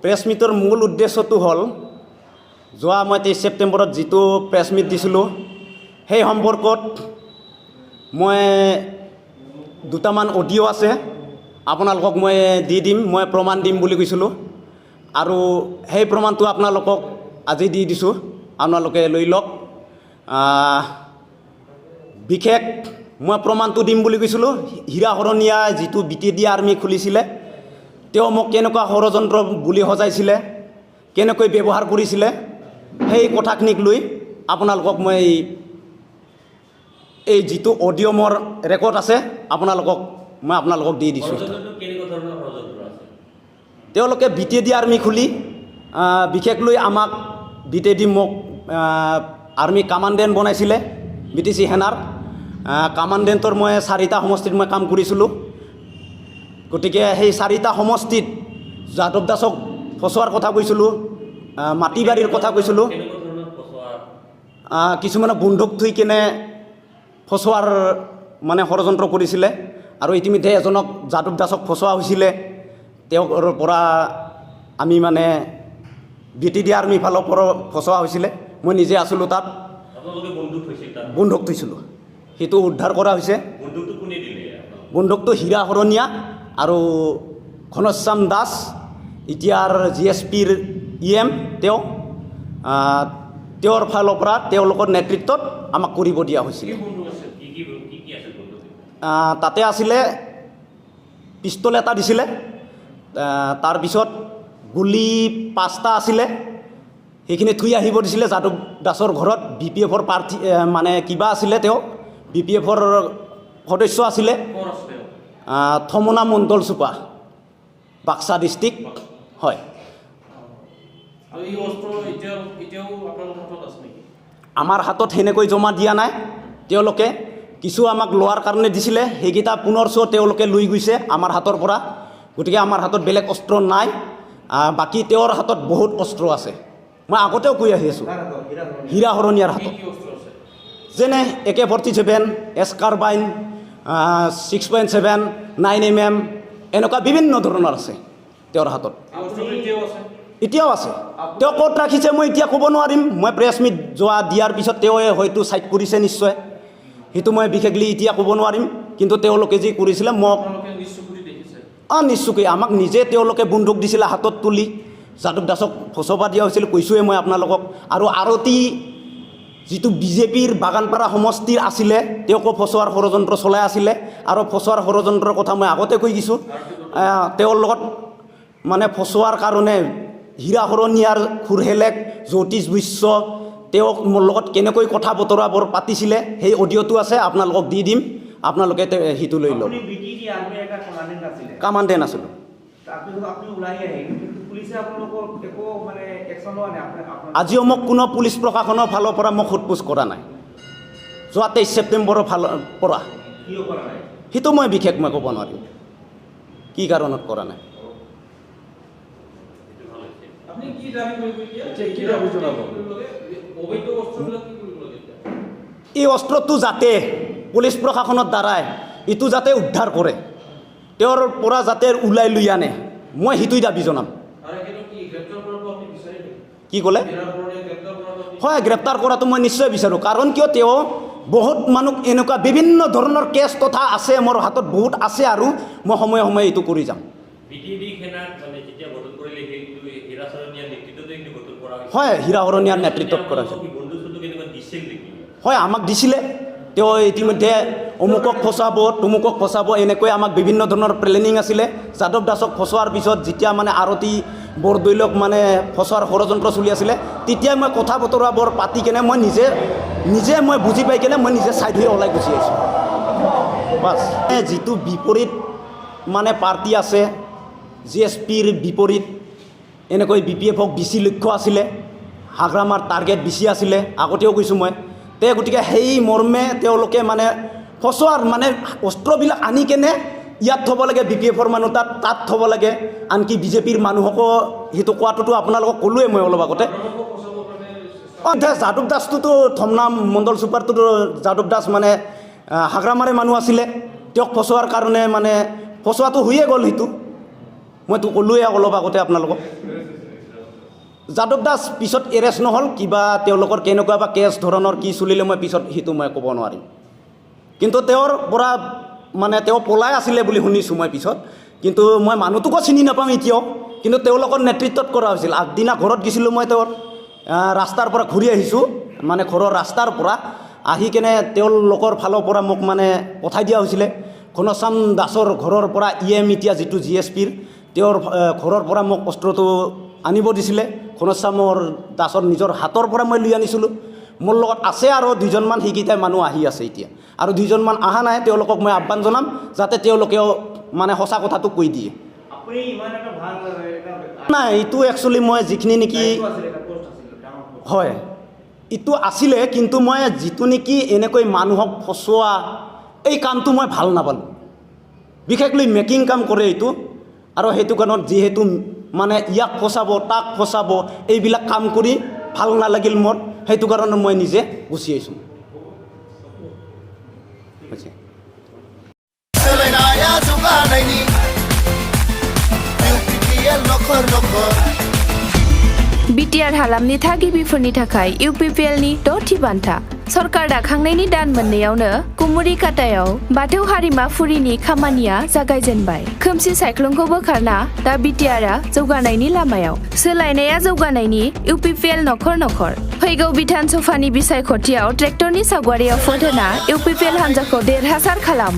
Press মিটৰ মূল উদ্দেশ্যটো হ'ল যোৱা মই 23 ছেপ্টেম্বৰত যিটো প্ৰেছ মিট দিছিলোঁ সেই সম্পৰ্কত মই দুটামান অডিঅ' আছে আপোনালোকক মই দি দিম, মই প্ৰমাণ দিম বুলি কৈছিলোঁ আৰু সেই প্ৰমাণটো আপোনালোকক আজি দি দিছোঁ, আপোনালোকে লৈ লওক। বিশেষ মই প্ৰমাণটো দিম বুলি কৈছিলোঁ, হীৰা শৰণীয়া যিটো BTD আৰ্মি খুলিছিলে তেওঁ মোক কেনেকুৱা ষড়যন্ত্ৰ বুলি সজাইছিলে, কেনেকৈ ব্যৱহাৰ কৰিছিলে, সেই কথাখিনিক লৈ আপোনালোকক মই এই যিটো অডিঅ' মোৰ ৰেকৰ্ড আছে আপোনালোকক দি দিছোঁ। তেওঁলোকে BTD আৰ্মি খুলি বিশেষ লৈ আমাক BTD মোক আৰ্মি কামাণ্ডেণ্ট বনাইছিলে, BTC সেনাৰ কামাণ্ডেণ্টৰ মই 4টা সমষ্টিত মই কাম কৰিছিলোঁ। গতিকে সেই 4টা সমষ্টিত যাদৱ দাসক ফচোৱাৰ কথা কৈছিলোঁ, মাটি বাৰীৰ কথা কৈছিলোঁ, কিছুমানে বন্দুক থৈ কেনে ফচোৱাৰ মানে ষড়যন্ত্ৰ কৰিছিলে আৰু ইতিমধ্যে এজনক যাদৱ দাসক ফচোৱা হৈছিলে। তেওঁৰ পৰা আমি মানে BTD আৰ্মি ফালৰ পৰা ফচোৱা হৈছিলে, মই নিজে আছিলোঁ তাত, বন্দুক থৈছিলোঁ, সেইটো উদ্ধাৰ কৰা হৈছে। বন্দুকটো হীৰা শৰণীয়া আৰু ঘনশ্যাম দাস এতিয়াৰ GSPৰ EM তেওঁৰ ফালৰ পৰা তেওঁলোকৰ নেতৃত্বত আমাক কৰিব দিয়া হৈছিল। তাতে আছিলে পিষ্টল এটা দিছিলে, তাৰপিছত গুলি 5টা আছিলে, সেইখিনি থৈ আহিব দিছিলে যাদৱ দাসৰ ঘৰত। BPFৰ প্ৰাৰ্থী মানে কিবা আছিলে, তেওঁ BPFৰ সদস্য আছিলে, থমনা মণ্ডল চুপা, বাক্সা ডিষ্ট্ৰিক্ট, হয়। আমাৰ হাতত সেনেকৈ জমা দিয়া নাই, তেওঁলোকে কিছু আমাক লোৱাৰ কাৰণে দিছিলে, সেইকেইটা পুনৰচো তেওঁলোকে লৈ গৈছে আমাৰ হাতৰ পৰা। গতিকে আমাৰ হাতত বেলেগ অস্ত্ৰ নাই, বাকী তেওঁৰ হাতত বহুত অস্ত্ৰ আছে। মই আগতেও কৈ আহি আছোঁ, হীৰা শৰণীয়াৰ হাতত যেনে AK-47, S কাৰ্বাইন, 6.7, 9mm এনেকুৱা বিভিন্ন ধৰণৰ আছে তেওঁৰ হাতত, এতিয়াও আছে। তেওঁ ক'ত ৰাখিছে মই এতিয়া ক'ব নোৱাৰিম, মই প্ৰেছ মিট দিয়াৰ পিছত তেওঁ হয়তো চাইড কৰিছে নিশ্চয়, সেইটো মই বিশেষলি এতিয়া ক'ব নোৱাৰিম। কিন্তু তেওঁলোকে যি কৰিছিলে মোক নিশ্চয়কৈ আমাক নিজে তেওঁলোকে বন্দুক দিছিলে হাতত তুলি, যাদৱ দাসক ফচবা দিয়া হৈছিল, কৈছোঁৱে মই আপোনালোকক। আৰু আৰতি যিটো BJPৰ বাগানপাৰা সমষ্টিৰ আছিলে, তেওঁকো ফচোৱাৰ ষড়যন্ত্ৰ চলাই আছিলে আৰু ফচোৱাৰ ষড়যন্ত্ৰৰ কথা মই আগতে কৈ দিছোঁ। তেওঁৰ লগত মানে ফচোৱাৰ কাৰণে হীৰা শৰণীয়াৰ খুৰহেলেক জ্যোতিষ বৈশ্য তেওঁক মোৰ লগত কেনেকৈ কথা বতৰাবোৰ পাতিছিলে সেই অডিঅ'টো আছে, আপোনালোকক দি দিম, আপোনালোকে সেইটো লৈ লওক। কামাণ্ডেণ্ট আছিলোঁ। আজিও মোক কোনো পুলিচ প্ৰশাসনৰ ফালৰ পৰা মোক সোধপোছ কৰা নাই, যোৱা 23 ছেপ্টেম্বৰৰ ফালৰ পৰা। সেইটো মই বিশেষ মই ক'ব নোৱাৰিম কি কাৰণত কৰা নাই। এই অস্ত্ৰটো যাতে পুলিচ প্ৰশাসনৰ দ্বাৰাই এইটো যাতে উদ্ধাৰ কৰে, তেওঁৰ পৰা যাতে ওলাই লৈ আনে, মই সেইটোৱে দাবী জনাম। কি ক'লে? হয়, গ্ৰেপ্তাৰ কৰাটো মই নিশ্চয় বিচাৰোঁ। কাৰণ কিয়, তেওঁ বহুত মানুহ এনেকুৱা বিভিন্ন ধৰণৰ কেছ তথা আছে, মোৰ হাতত বহুত আছে আৰু মই সময়ে সময়ে এইটো কৰি যাম। হয়, হীৰা শৰণীয়াৰ নেতৃত্বত কৰা হৈছে। হয়, আমাক দিছিলে, তেওঁ ইতিমধ্যে অমুকক ফচাব তমুকক ফচাব এনেকৈ আমাক বিভিন্ন ধৰণৰ প্লেনিং আছিলে। যাদৱ দাসক ফচোৱাৰ পিছত যেতিয়া মানে আৰতি বৰদলৈক মানে ফচোৱাৰ ষড়যন্ত্ৰ চলি আছিলে, তেতিয়াই মই কথা বতৰাবোৰ পাতি কেনে মই নিজে মই বুজি পাই কেনে মই নিজে চাইড হৈ ওলাই গুচি আহিছোঁ। বাছ, যিটো বিপৰীত মানে পাৰ্টি আছে, GSPৰ বিপৰীত এনেকৈ BPFক বেছি লক্ষ্য আছিলে, হাগ্ৰামাৰ টাৰ্গেট বেছি আছিলে, আগতেও কৈছোঁ মই। গতিকে সেই মৰ্মে তেওঁলোকে মানে ফচোৱাৰ মানে অস্ত্ৰবিলাক আনি কেনে ইয়াত থ'ব লাগে, BPFৰ মানুহ তাত থ'ব লাগে, আনকি BJPৰ মানুহকো সেইটো কোৱাটোতো আপোনালোকক ক'লোৱে মই অলপ আগতে। যাদৱ দাসটোতো থমনা মণ্ডল চুপাৰটোতো যাদৱ দাস মানে হাগ্ৰামাৰে মানুহ আছিলে, তেওঁক ফচোৱাৰ কাৰণে মানে ফচোৱাটো হৈয়ে গ'ল। সেইটো মইতো ক'লোৱে অলপ আগতে আপোনালোকক যাদৱ দাস পিছত এৰেষ্ট নহ'ল কিবা তেওঁলোকৰ কেনেকুৱা বা কেছ ধৰণৰ কি চলিলে মই পিছত সেইটো মই ক'ব নোৱাৰিম কিন্তু তেওঁৰ পৰা মানে তেওঁ পলাই আছিলে বুলি শুনিছোঁ মই পিছত কিন্তু মই মানুহটোকো চিনি নাপাম এতিয়াও কিন্তু তেওঁলোকৰ নেতৃত্বত কৰা হৈছিল আগদিনা ঘৰত গৈছিলোঁ মই তেওঁৰ ৰাস্তাৰ পৰা ঘূৰি আহিছোঁ মানে ঘৰৰ ৰাস্তাৰ পৰা আহি কেনে তেওঁলোকৰ ফালৰ পৰা মোক মানে পঠাই দিয়া হৈছিলে ঘনশ্যাম দাসৰ ঘৰৰ পৰা এতিয়া যিটো GSPৰ তেওঁৰ ঘৰৰ পৰা মোক অস্ত্ৰটো আনিব দিছিলে ঘনশ্যামৰ দাসৰ নিজৰ হাতৰ পৰা মই লৈ আনিছিলোঁ মোৰ লগত আছে আৰু দুজনমান সেইকেইটাই মানুহ আহি আছে এতিয়া আৰু দুজনমান অহা নাই তেওঁলোকক মই আহ্বান জনাম যাতে তেওঁলোকেও মানে সঁচা কথাটো কৈ দিয়ে নাই এইটো একচুৱেলি মই যিখিনি নেকি হয় এইটো আছিলে কিন্তু মই যিটো নেকি এনেকৈ মানুহক ফচোৱা এই কামটো মই ভাল নাপালোঁ বিশেষকৈ মেকিং কাম কৰে এইটো আৰু সেইটো কাৰণত যিহেতু মানে ইয়াক ফচাব তাক ফচাব এইবিলাক কাম কৰি ভাল নালাগিল মোৰ সেইটো কাৰণে মই নিজে গুচি আহিছোঁ बिटिआर हालामनि थागिबिफोरनि थाखाय UPPL नि 6थि बान्था सरकार दाखांनायनि दान मोननैयावनो कुमुरिकाटायाव बाथौ हारिमाफुरिनि खामानिया जागायजेनबाय खोमसि सायख्लुमखौ बोखारना दा बिटिआरआ जौगानायनि लामायाव सोलायनाया जौगानायनि UPPL नखर नखर फैगौ बिधान सभानि बिसायख'थियाव ट्रेक्टरनि सावगारियाव भट होना UPPL हान्जाखौ देरहासार खालाम